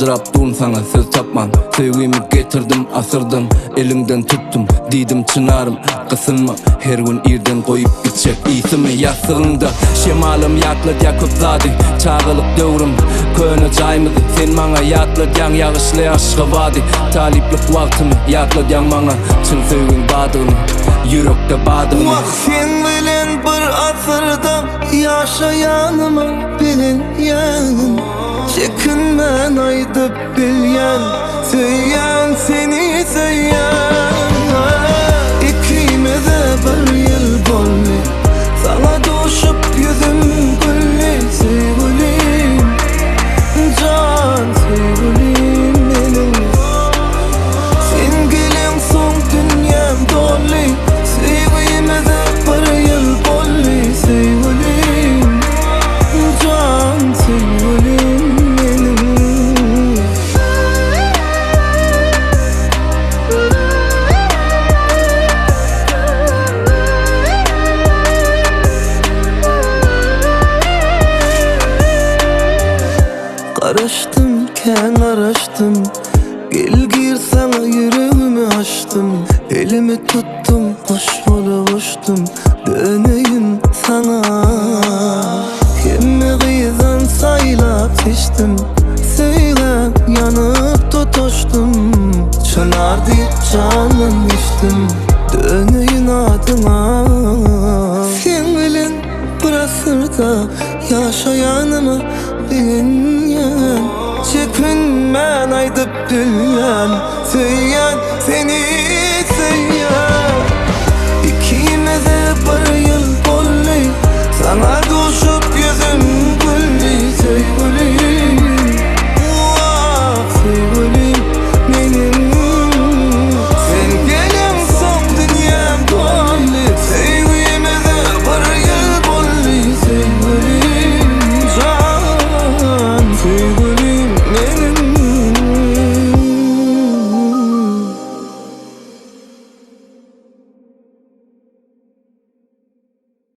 Hıcrap duğun sana söz tapman. Sevgimi getirdim asırdım, elinden tuttum, didim çınarım. Kısılma her gün irden koyup gidecek isimi yasırında. Şemalım yaklıd yakıp zadi, çağılıp dövürüm köyne caymızı. Sen bana yatlad yan yağışlı aşkı vadi. Taliplik vaktimi yatlad yan bana, çın sevgin badığını, yürekte badığını. Vah sen bilen bir asırda yaşayanıma bilin yan. Çekinmen aydıp bilyen, söyleyen seni söyleyen. İkimize bir yıl bolli, sana doşup yüzüm gülli. Sevgilim, can sevgilim benim. Sen gelen son dünyam dolli, sevgimize bir yıl bolli. Sevgilim, can sevgilim. Araştım, araştım, gel gir sana yüreğimi açtım. Elimi tuttum, hoş bulup uçtum, döneyim sana. Kimi kıyıdan saylap seçtim, söyle yanıp tutuştum. Çınar deyip canım içtim, döneyim adına. Sen bilin bir asırda yaşayanıma bilin yan. Çekinmen aydıp dünyan, söyleyen seni